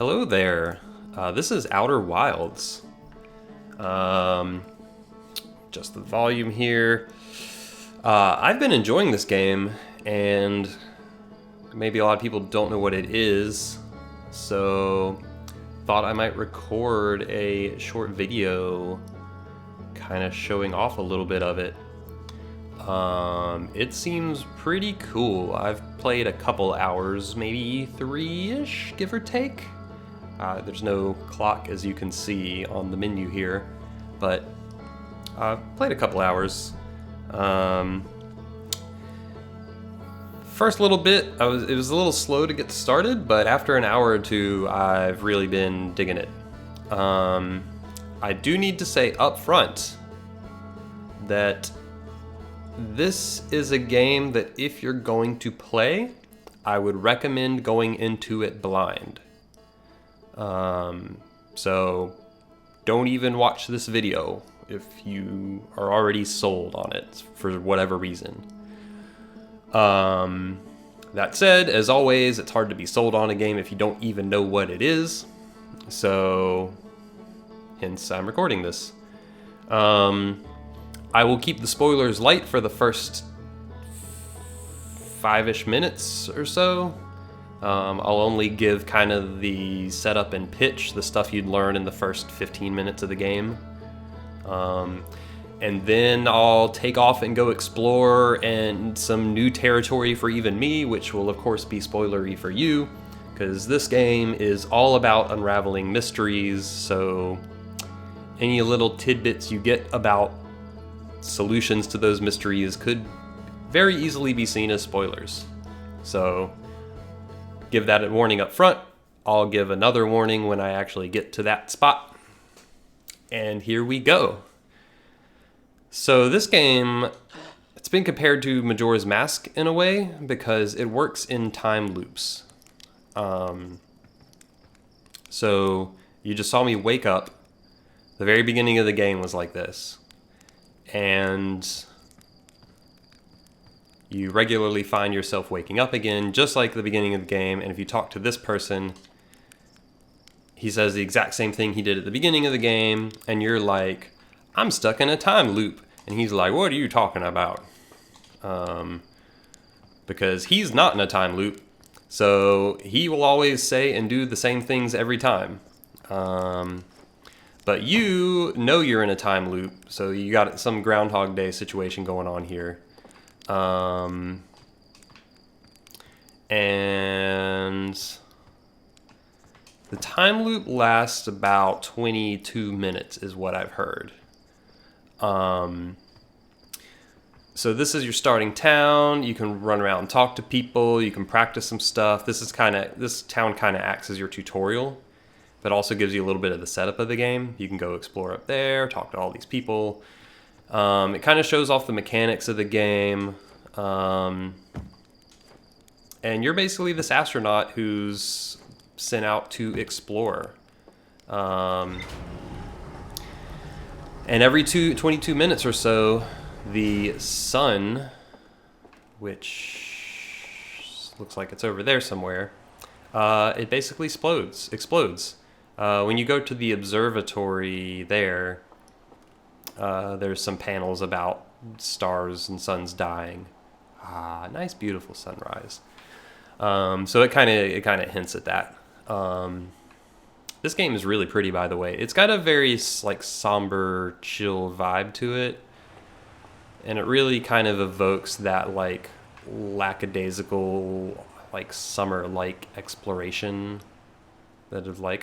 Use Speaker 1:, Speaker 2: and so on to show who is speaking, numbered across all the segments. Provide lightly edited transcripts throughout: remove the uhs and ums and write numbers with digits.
Speaker 1: Hello there. This is Outer Wilds. Just the volume here. I've been enjoying this game, and maybe a lot of people don't know what it is, so thought I might record a short video kind of showing off a little bit of it. It seems pretty cool. I've played a couple hours, maybe 3-ish, give or take. There's no clock, as you can see on the menu here, but I've played a couple hours. First little bit, it was a little slow to get started, but after an hour or two, I've really been digging it. I do need to say up front that this is a game that if you're going to play, I would recommend going into it blind. So don't even watch this video if you are already sold on it for whatever reason. That said, as always, it's hard to be sold on a game if you don't even know what it is. So, hence I'm recording this. I will keep the spoilers light for the first 5-ish minutes or so. I'll only give kind of the setup and pitch, the stuff you'd learn in the first 15 minutes of the game. And then I'll take off and go explore and some new territory for even me, which will of course be spoilery for you, because this game is all about unraveling mysteries, so any little tidbits you get about solutions to those mysteries could very easily be seen as spoilers. So give that a warning up front. I'll give another warning when I actually get to that spot. And here we go. So this game, it's been compared to Majora's Mask in a way because it works in time loops. So you just saw me wake up. The very beginning of the game was like this. And you regularly find yourself waking up again, just like the beginning of the game. And if you talk to this person, he says the exact same thing he did at the beginning of the game. And you're like, I'm stuck in a time loop. And he's like, what are you talking about? Because he's not in a time loop. So he will always say and do the same things every time. But you know you're in a time loop, so you got some Groundhog Day situation going on here. And the time loop lasts about 22 minutes is what I've heard. So this is your starting town. You can run around and talk to people. You can practice some stuff. This town kind of acts as your tutorial, but also gives you a little bit of the setup of the game. You can go explore up there, talk to all these people. It kind of shows off the mechanics of the game. And you're basically this astronaut who's sent out to explore. And every 22 minutes or so, the sun, which looks like it's over there somewhere, it basically explodes. When you go to the observatory there's some panels about stars and suns dying. Nice, beautiful sunrise. So it kind of hints at that. This game is really pretty, by the way. It's got a very somber, chill vibe to it, and it really kind of evokes that lackadaisical, summer-like exploration. That is I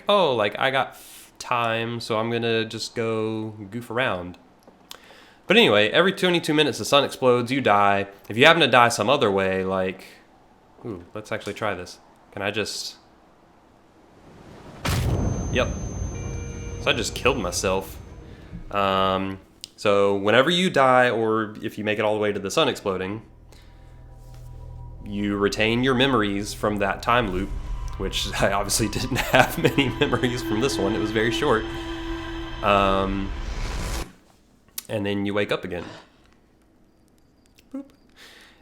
Speaker 1: got time, so I'm gonna just go goof around. But anyway, every 22 minutes the sun explodes, you die. If you happen to die some other way, let's actually try this. Can I just... Yep. So I just killed myself. So whenever you die, or if you make it all the way to the sun exploding, you retain your memories from that time loop, which I obviously didn't have many memories from this one. It was very short. And then you wake up again. Boop.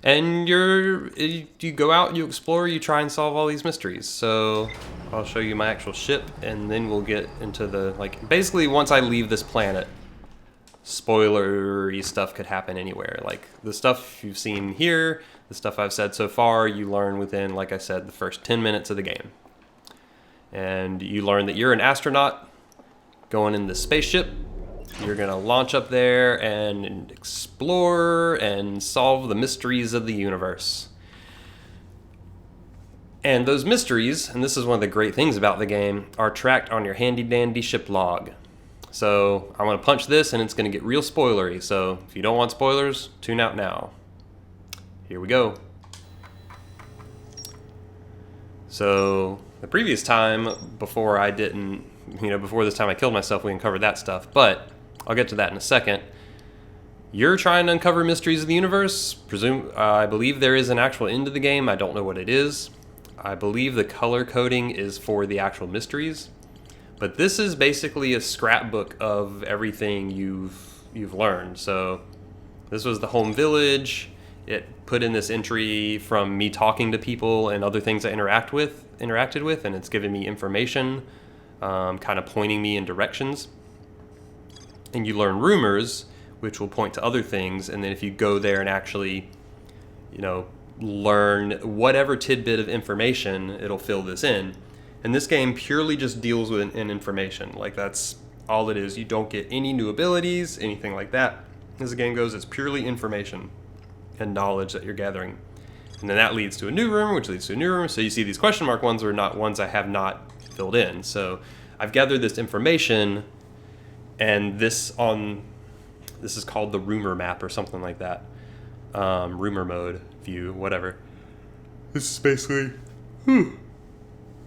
Speaker 1: And you go out, you explore, you try and solve all these mysteries. So I'll show you my actual ship, and then we'll get into the, like, basically once I leave this planet, spoilery stuff could happen anywhere. Like the stuff you've seen here, the stuff I've said so far, you learn within, like I said, the first 10 minutes of the game. And you learn that you're an astronaut going in the spaceship. You're gonna launch up there and explore and solve the mysteries of the universe. And those mysteries, and this is one of the great things about the game, are tracked on your handy dandy ship log. So I'm gonna punch this and it's gonna get real spoilery. So if you don't want spoilers, tune out now. Here we go. So the previous time, before this time I killed myself, we uncovered that stuff, but I'll get to that in a second. You're trying to uncover mysteries of the universe. I believe there is an actual end to the game. I don't know what it is. I believe the color coding is for the actual mysteries. But this is basically a scrapbook of everything you've learned. So this was the home village. It put in this entry from me talking to people and other things I interacted with, and it's giving me information, kind of pointing me in directions. And you learn rumors, which will point to other things, and then if you go there and actually, learn whatever tidbit of information, it'll fill this in. And this game purely just deals with information. Like, that's all it is. You don't get any new abilities, anything like that. As the game goes, it's purely information and knowledge that you're gathering. And then that leads to a new room, which leads to a new room. So you see these question mark ones are not ones I have not filled in. So I've gathered this information, and this is called the rumor map or something like that. Rumor mode, view, whatever. This is basically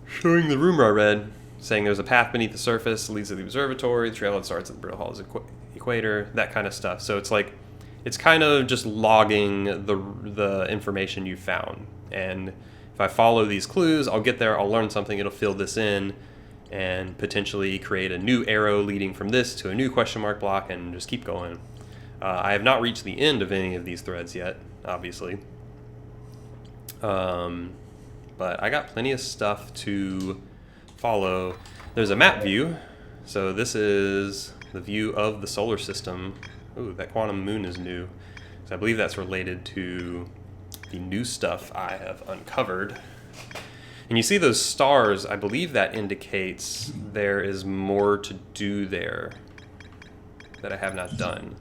Speaker 1: showing the rumor I read, saying there's a path beneath the surface, leads to the observatory, the trailhead starts at the Brittle Hollows equator, that kind of stuff. So it's kind of just logging the information you found. And if I follow these clues, I'll get there, I'll learn something, it'll fill this in, and potentially create a new arrow leading from this to a new question mark block, and just keep going. I have not reached the end of any of these threads yet, obviously. But I got plenty of stuff to follow. There's a map view. So this is the view of the solar system. Ooh, that quantum moon is new. So I believe that's related to the new stuff I have uncovered. And you see those stars, I believe that indicates there is more to do there that I have not done.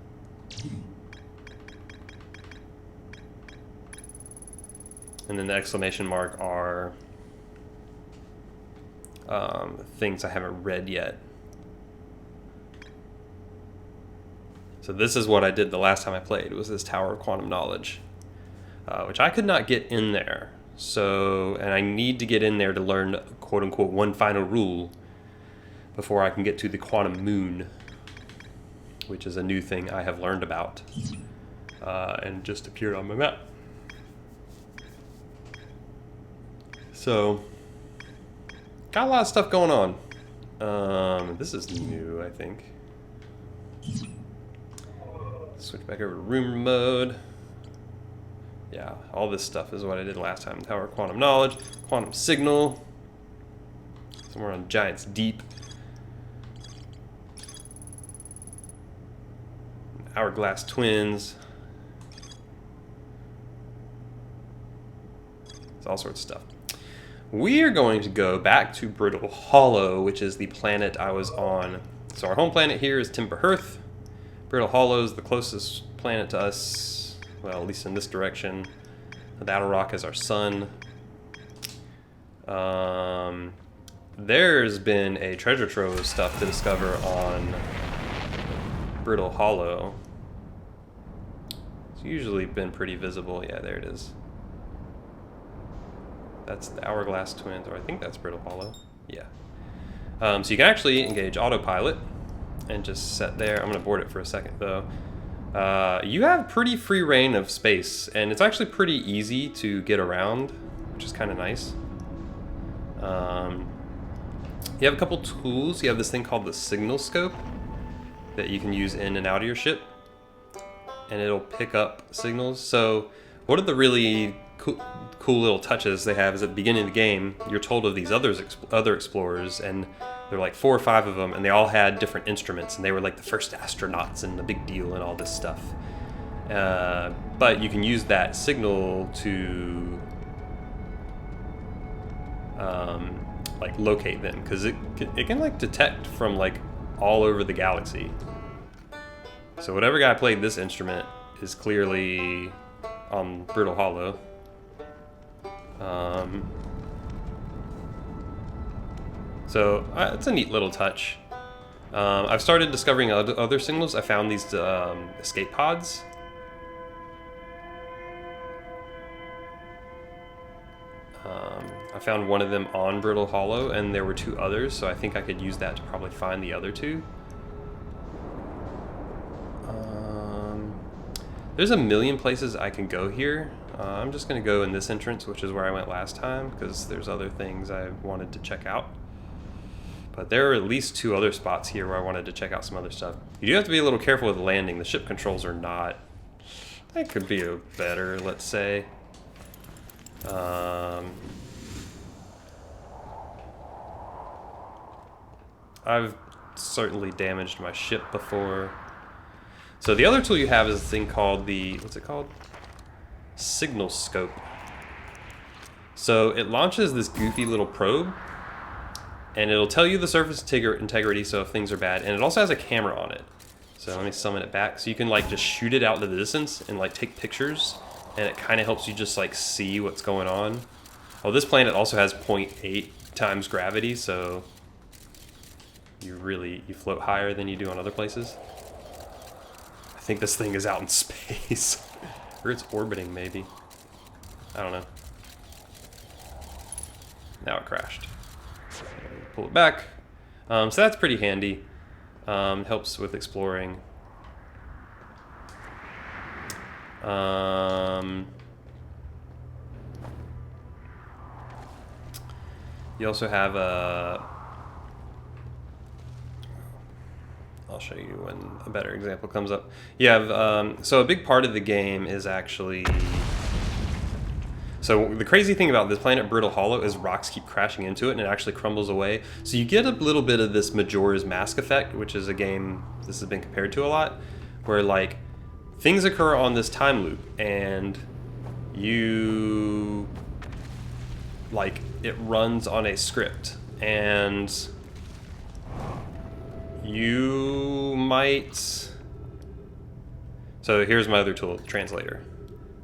Speaker 1: And then the exclamation mark are things I haven't read yet. So this is what I did the last time I played, was this Tower of Quantum Knowledge, which I could not get in there. So, and I need to get in there to learn, quote unquote, one final rule before I can get to the quantum moon, which is a new thing I have learned about and just appeared on my map. So, got a lot of stuff going on. This is new, I think. Switch back over to rumor mode. Yeah, all this stuff is what I did last time. Tower of Quantum Knowledge, Quantum Signal, somewhere on Giant's Deep. Hourglass Twins. It's all sorts of stuff. We are going to go back to Brittle Hollow, which is the planet I was on. So our home planet here is Timber Hearth. Brittle Hollow is the closest planet to us, well, at least in this direction. The Outer Rock is our sun. There's been a treasure trove of stuff to discover on Brittle Hollow. It's usually been pretty visible. Yeah, there it is. That's the Hourglass Twins, or I think that's Brittle Hollow. Yeah. So you can actually engage autopilot and just set there. I'm going to board it for a second, though. You have pretty free reign of space, and it's actually pretty easy to get around, which is kind of nice. You have a couple tools. You have this thing called the signal scope that you can use in and out of your ship, and it'll pick up signals. So One of the really cool little touches they have is at the beginning of the game, you're told of these other explorers, and there were like 4 or 5 of them, and they all had different instruments, and they were like the first astronauts and a big deal and all this stuff. But you can use that signal to like locate them, because it can like detect from like all over the galaxy. So whatever guy played this instrument is clearly on Brittle Hollow. So it's a neat little touch. I've started discovering other signals. I found these escape pods. I found one of them on Brittle Hollow, and there were 2 others, so I think I could use that to probably find the other 2. There's a million places I can go here. I'm just going to go in this entrance, which is where I went last time, because there's other things I wanted to check out. But there are at least 2 other spots here where I wanted to check out some other stuff. You do have to be a little careful with landing. The ship controls are not... They could be better, let's say. I've certainly damaged my ship before. So the other tool you have is a thing called the... What's it called? Signal scope. So it launches this goofy little probe, and it'll tell you the surface integrity, so if things are bad, and it also has a camera on it. So let me summon it back. So you can like just shoot it out into the distance and like take pictures, and it kind of helps you just like see what's going on. Oh, this planet also has 0.8 times gravity, so you float higher than you do on other places. I think this thing is out in space. Or it's orbiting, maybe. I don't know. Now it crashed. Pull it back. So that's pretty handy. Helps with exploring. You also have a... I'll show you when a better example comes up. You have, so a big part of the game is actually... So the crazy thing about this planet, Brittle Hollow, is rocks keep crashing into it and it actually crumbles away. So you get a little bit of this Majora's Mask effect, which is a game this has been compared to a lot, where like things occur on this time loop and you... like it runs on a script, and you might... So here's my other tool, translator.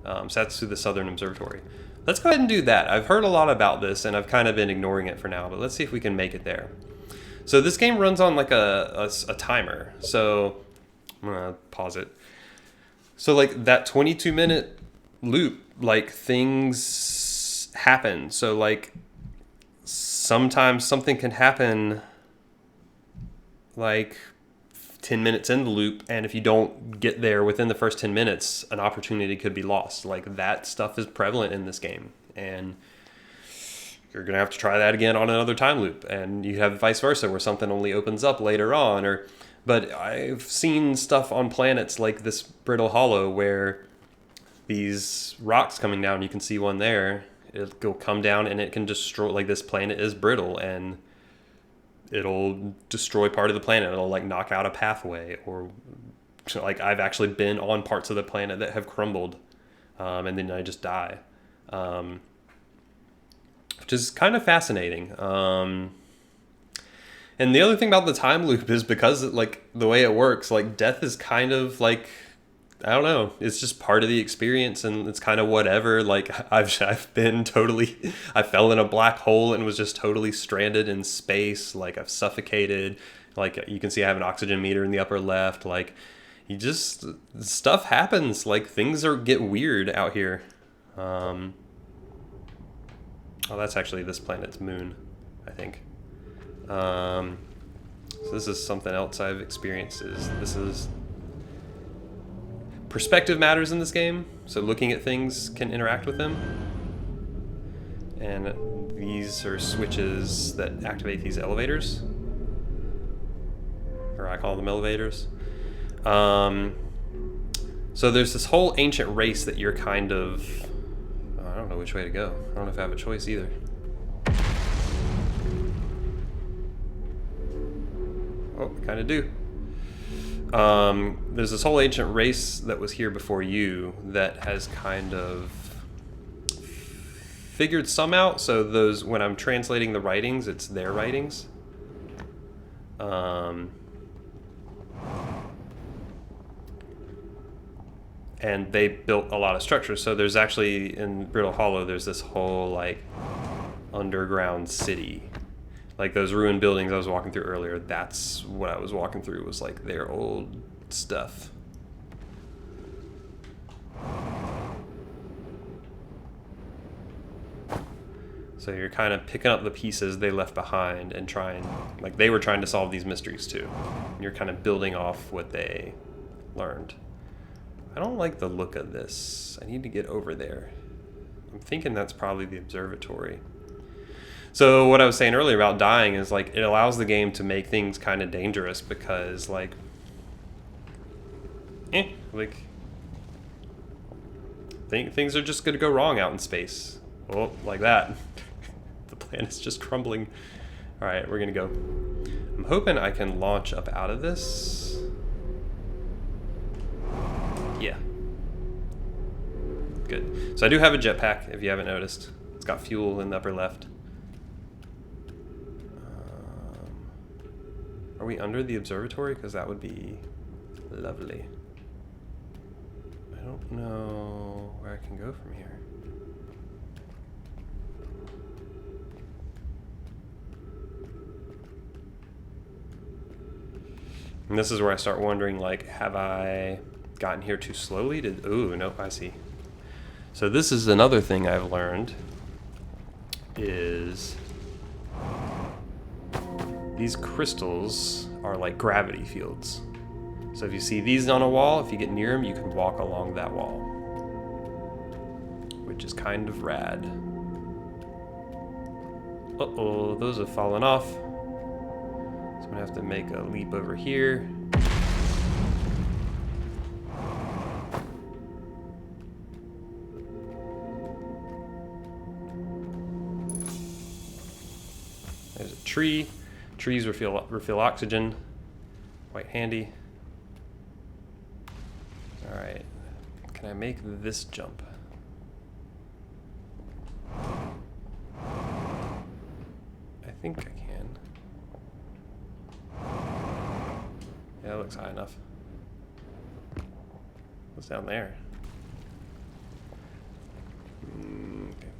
Speaker 1: So that's through the Southern Observatory. Let's go ahead and do that. I've heard a lot about this and I've kind of been ignoring it for now, but let's see if we can make it there. So this game runs on like a timer. So I'm gonna pause it. So like that 22-minute loop, like things happen. So like sometimes something can happen like 10 minutes in the loop, and if you don't get there within the first 10 minutes, an opportunity could be lost. Like that stuff is prevalent in this game, and you're gonna have to try that again on another time loop, and you have vice versa where something only opens up later on. But I've seen stuff on planets like this Brittle Hollow where these rocks coming down, you can see one there, it'll come down and it can destroy, like this planet is brittle and it'll destroy part of the planet. It'll like knock out a pathway, or like I've actually been on parts of the planet that have crumbled, and then I just die, which is kind of fascinating. And the other thing about the time loop is because like the way it works, like death is kind of like, I don't know, it's just part of the experience, and it's kind of whatever. Like I've been totally, I fell in a black hole and was just totally stranded in space. Like I've suffocated. Like you can see I have an oxygen meter in the upper left. Like you just, stuff happens. Like things get weird out here. Oh, that's actually this planet's moon, I think. So this is something else I've experienced. This is perspective matters in this game, so looking at things can interact with them. And these are switches that activate these elevators, or I call them elevators. So there's this whole ancient race that you're kind of... I don't know which way to go. I don't know if I have a choice either. Oh, I kind of do. There's this whole ancient race that was here before you that has kind of figured some out. So those, when I'm translating the writings, it's their writings. And they built a lot of structures. So there's actually, in Brittle Hollow, there's this whole like underground city. Like those ruined buildings I was walking through earlier, that's what I was walking through, was like their old stuff. So you're kind of picking up the pieces they left behind and trying, like they were trying to solve these mysteries too. And you're kind of building off what they learned. I don't like the look of this. I need to get over there. I'm thinking that's probably the observatory. So what I was saying earlier about dying is like it allows the game to make things kind of dangerous because like things are just going to go wrong out in space. Oh, like that. The planet's just crumbling. All right, we're going to go. I'm hoping I can launch up out of this. Yeah. Good. So I do have a jetpack, if you haven't noticed. It's got fuel in the upper left. Are we under the observatory? Because that would be lovely. I don't know where I can go from here. And this is where I start wondering, like, have I gotten here too slowly? Ooh, nope, I see. So this is another thing I've learned, is these crystals are like gravity fields. So if you see these on a wall, if you get near them, you can walk along that wall, which is kind of rad. Uh-oh, those have fallen off. So I'm gonna have to make a leap over here. There's a tree. Trees refill oxygen. Quite handy. All right. Can I make this jump? I think I can. Yeah, that looks high enough. What's down there? Okay.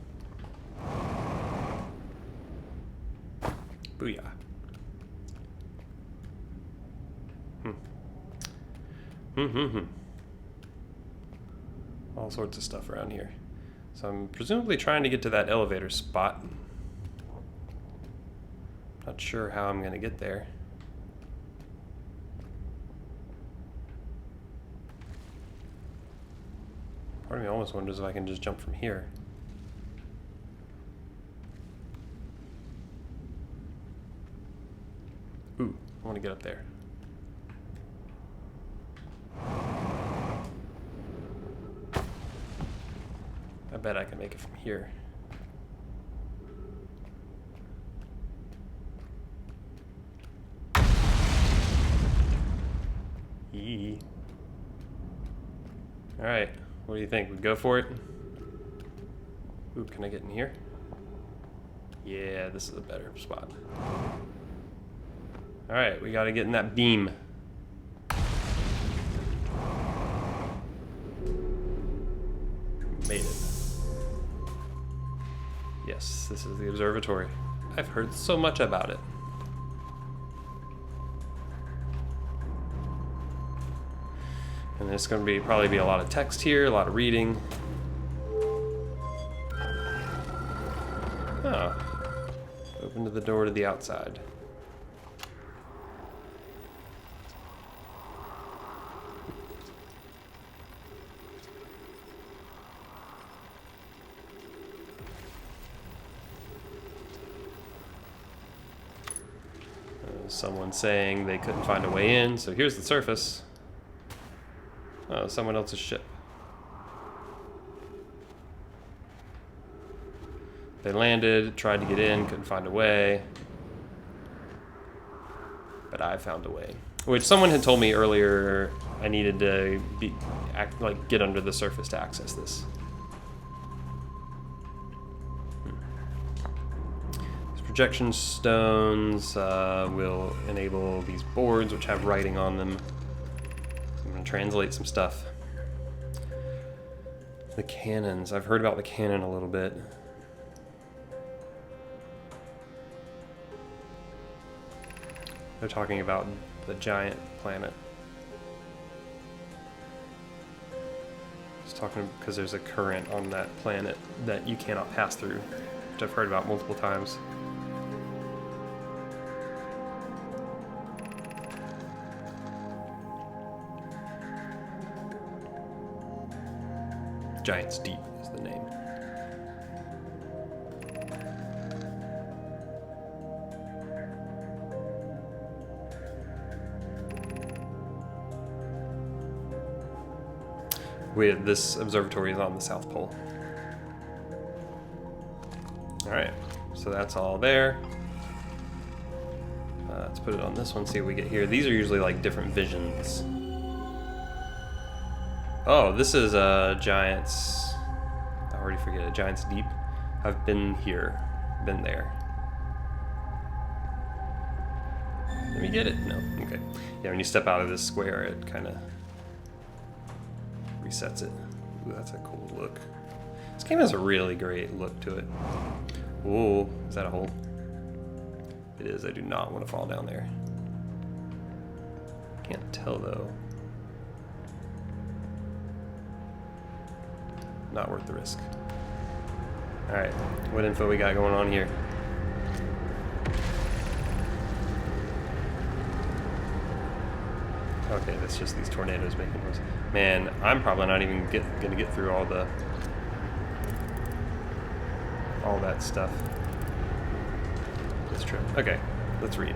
Speaker 1: Booyah. All sorts of stuff around here. So I'm presumably trying to get to that elevator spot. Not sure how I'm going to get there. Part of me almost wonders if I can just jump from here. Ooh, I want to get up there. I bet I can make it from here. Yee. All right, what do you think? We go for it? Ooh, can I get in here? Yeah, this is a better spot. All right, we got to get in that beam. Made it. Yes, this is the observatory. I've heard so much about it. And there's going to probably be a lot of text here, a lot of reading. Oh. Open to the door to the outside. Someone saying they couldn't find a way in, so here's the surface. Oh, someone else's ship. They landed, tried to get in, couldn't find a way. But I found a way. Which someone had told me earlier I needed to get under the surface to access this. These projection stones will enable these boards which have writing on them. I'm going to translate some stuff. The cannons. I've heard about the cannon a little bit. They're talking about the giant planet. Just talking because there's a current on that planet that you cannot pass through, which I've heard about multiple times. Giant's Deep is the name. This observatory is on the South Pole. Alright, so that's all there. Let's put it on this one, see what we get here. These are usually like different visions. Oh, this is Giant's... I already forget it. Giant's Deep. I've been here. Been there. Let me get it? No. Okay. Yeah, when you step out of this square, it kind of resets it. Ooh, that's a cool look. This game has a really great look to it. Ooh, is that a hole? It is. I do not want to fall down there. Can't tell though. Not worth the risk. Alright, what info we got going on here? Okay, that's just these tornadoes making noise. Man, I'm probably not even gonna get through all that stuff this trip. Okay, let's read.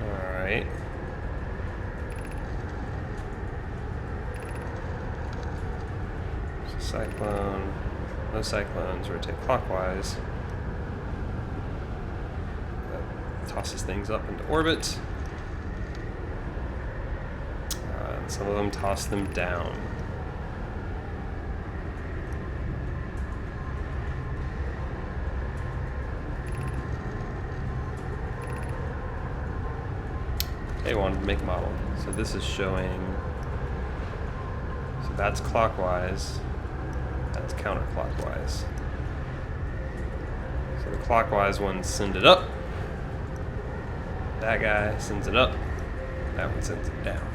Speaker 1: Alright. Cyclone. No cyclones. Rotate clockwise. That tosses things up into orbit. And some of them toss them down. They wanted to make a model. So this is showing. So that's clockwise. That's counterclockwise. So the clockwise ones send it up. That guy sends it up. That one sends it down.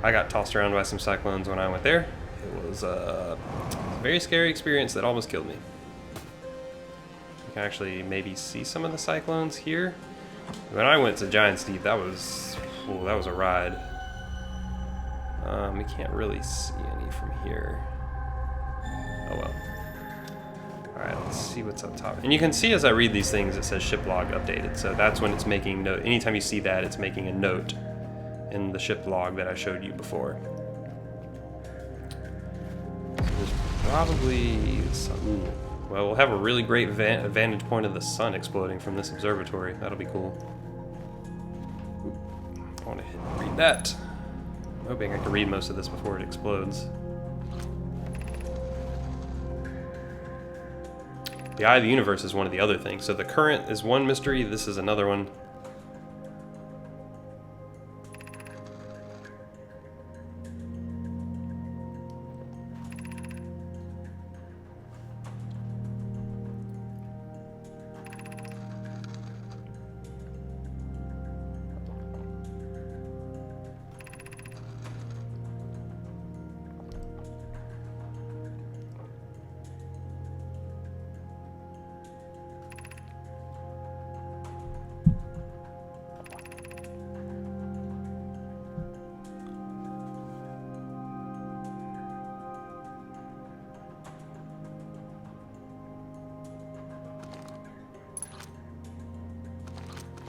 Speaker 1: I got tossed around by some cyclones when I went there. It was a very scary experience that almost killed me. You can actually maybe see some of the cyclones here. When I went to Giant's Deep, that was a ride. We can't really see any from here. Oh well. Alright, let's see what's up top. And you can see as I read these things, it says ship log updated. So that's when it's making note. Anytime you see that, it's making a note in the ship log that I showed you before. So there's probably some... Well, we'll have a really great vantage point of the sun exploding from this observatory. That'll be cool. Ooh, I want to read that. I'm hoping I can read most of this before it explodes. The Eye of the Universe is one of the other things. So the current is one mystery, this is another one.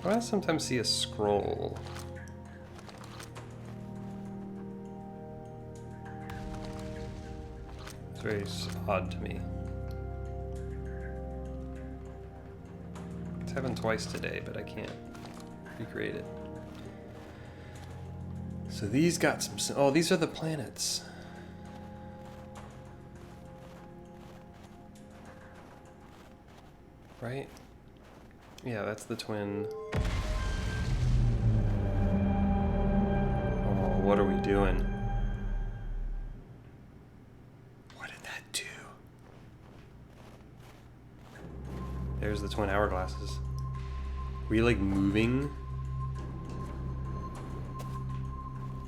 Speaker 1: I sometimes see a scroll. It's very odd to me. It's happened twice today, but I can't recreate it. So these got some... Oh, these are the planets. Right? Yeah, that's the twin. Oh, what are we doing? What did that do? There's the twin hourglasses. Were you like moving?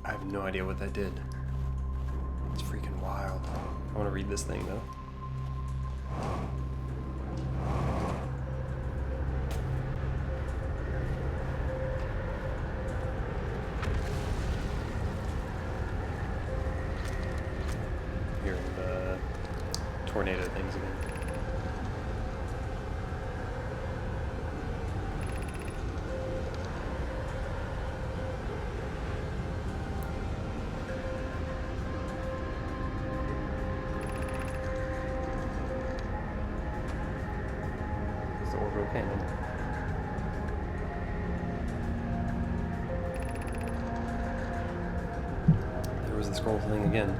Speaker 1: I have no idea what that did. It's freaking wild. I want to read this thing though. Hearing the tornado things again. The orbital cannon. There was the scroll thing again.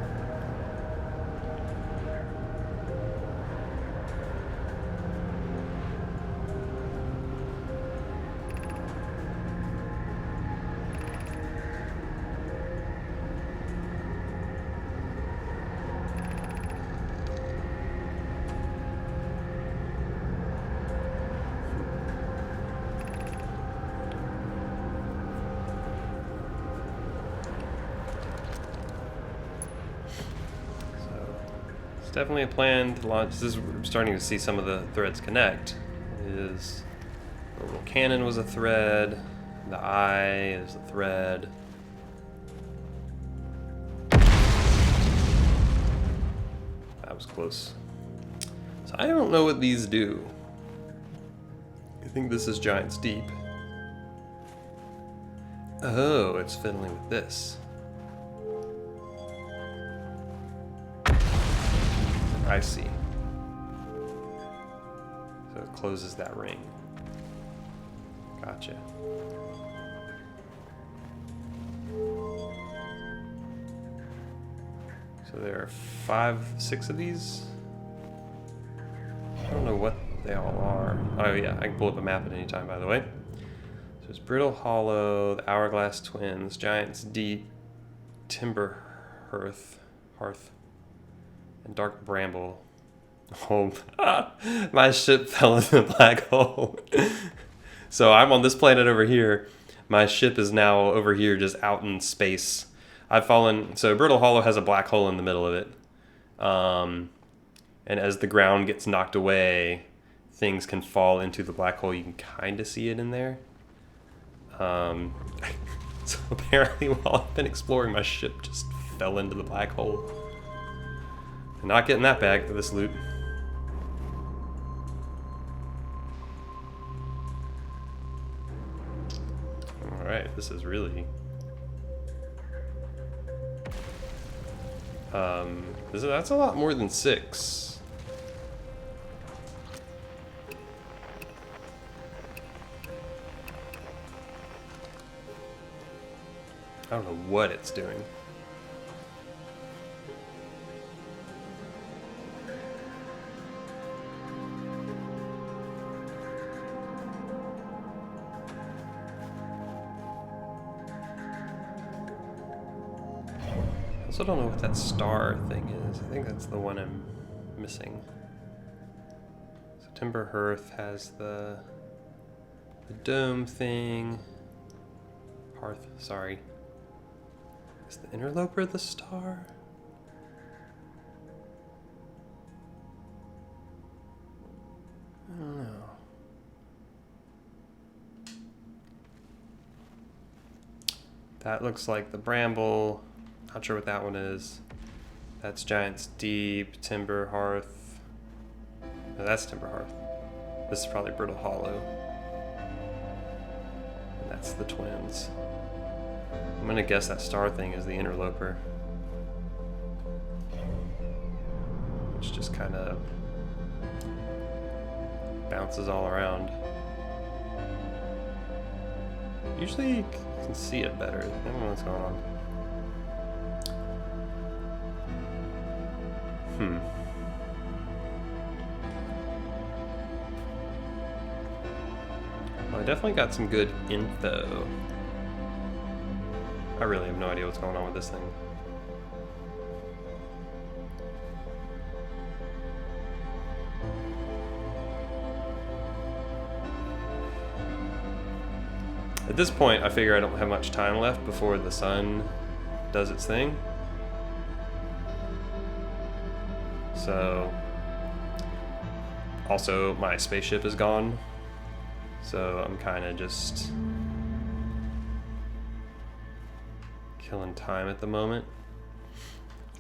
Speaker 1: Definitely a plan to launch. This is, we're starting to see some of the threads connect. Is orbital cannon was a thread. The eye is a thread. That was close. So I don't know what these do. I think this is Giant's Deep. Oh, it's fiddling with this. I see. So it closes that ring. Gotcha. So there are 5, 6 of these. I don't know what they all are. Oh yeah, I can pull up a map at any time, by the way. So it's Brittle Hollow, the Hourglass Twins, Giant's Deep, Timber Hearth, and Dark Bramble. Oh, my ship fell into the black hole. So I'm on this planet over here. My ship is now over here, just out in space. I've fallen. So Brittle Hollow has a black hole in the middle of it. And as the ground gets knocked away, things can fall into the black hole. You can kind of see it in there. So apparently, while I've been exploring, my ship just fell into the black hole. Not getting that back for this loot. Alright, this is really... that's a lot more than 6. I don't know what it's doing. I also don't know what that star thing is. I think that's the one I'm missing. So Timber Hearth has the dome thing. Hearth, sorry. Is the Interloper the star? I don't know. That looks like the Bramble. Not sure what that one is. That's Giant's Deep, Timber Hearth. No, that's Timber Hearth. This is probably Brittle Hollow. that's the twins. I'm gonna guess that star thing is the interloper. Which just kind of bounces all around. Usually you can see it better. I don't know what's going on. Well, I definitely got some good info. I really have no idea what's going on with this thing. At this point, I figure I don't have much time left before the sun does its thing. So, also my spaceship is gone. So I'm kind of just killing time at the moment.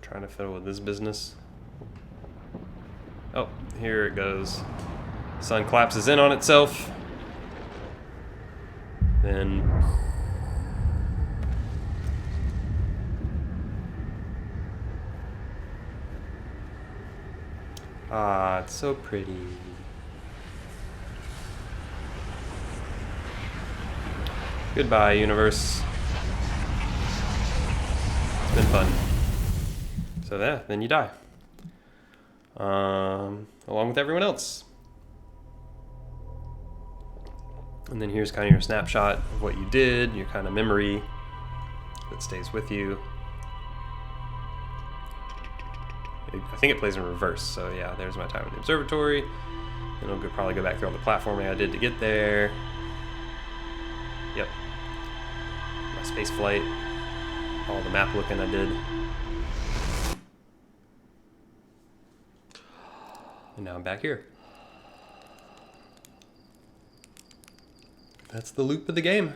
Speaker 1: Trying to fiddle with this business. Oh, here it goes. Sun collapses in on itself. Then it's so pretty. Goodbye, universe. It's been fun. So yeah, then you die. Along with everyone else. And then here's kind of your snapshot of what you did, your kind of memory that stays with you. I think it plays in reverse, so yeah, there's my time at the observatory. And it'll probably go back through all the platforming I did to get there. Yep. My space flight. All the map looking I did. And now I'm back here. That's the loop of the game.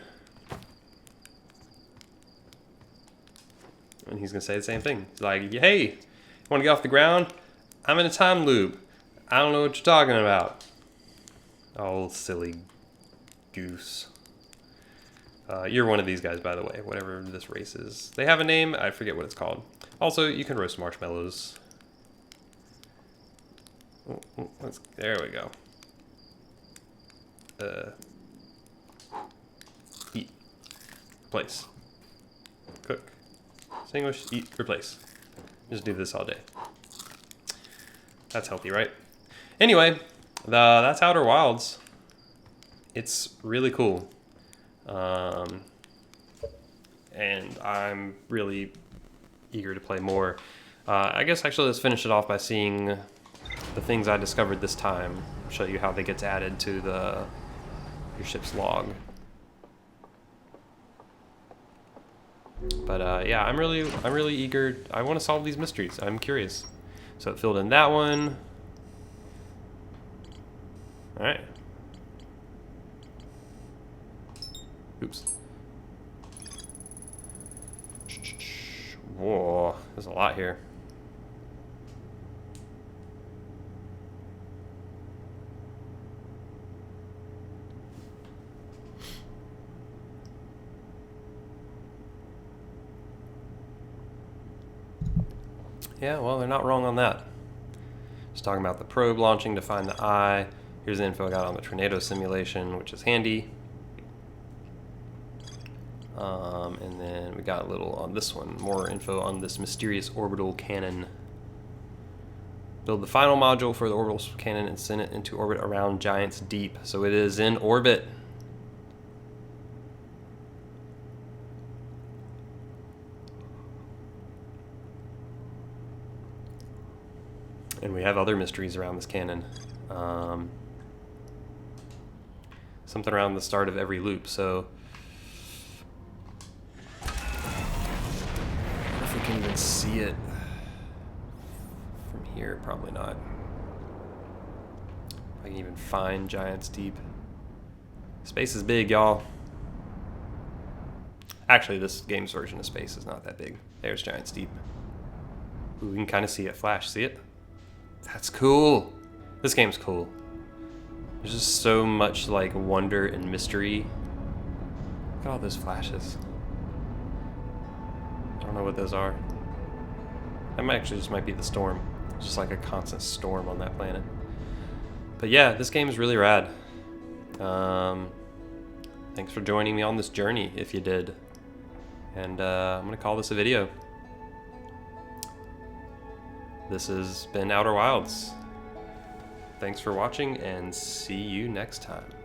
Speaker 1: And he's gonna say the same thing. He's like, hey, want to get off the ground? I'm in a time loop. I don't know what you're talking about. Oh, silly goose. You're one of these guys, by the way, whatever this race is. They have a name, I forget what it's called. Also, you can roast marshmallows. There we go. Eat. Replace. Cook. Extinguish, eat, replace. Just do this all day. That's healthy, right? Anyway, that's Outer Wilds. It's really cool. And I'm really eager to play more. I guess actually let's finish it off by seeing the things I discovered this time. Show you how they get added to your ship's log. But yeah, I'm really eager. I want to solve these mysteries. I'm curious. So it filled in that one. All right. Oops. Whoa, there's a lot here. Yeah, well, they're not wrong on that. Just talking about the probe launching to find the eye. Here's the info I got on the tornado simulation, which is handy. And then we got a little on this one, more info on this mysterious orbital cannon. Build the final module for the orbital cannon and send it into orbit around Giants Deep. So it is in orbit. And we have other mysteries around this cannon. Something around the start of every loop, so if we can even see it from here, probably not. If I can even find Giants Deep. Space is big, y'all. Actually, this game's version of space is not that big. There's Giants Deep. Ooh, we can kind of see it flash. See it? That's cool. This game's cool. There's just so much like wonder and mystery at all those flashes. I don't know what those are. That might actually just might be the storm. It's just like a constant storm on that planet. But yeah, this game is really rad. Thanks for joining me on this journey, if you did. And I'm gonna call this a video. This has been Outer Wilds. Thanks for watching, and see you next time.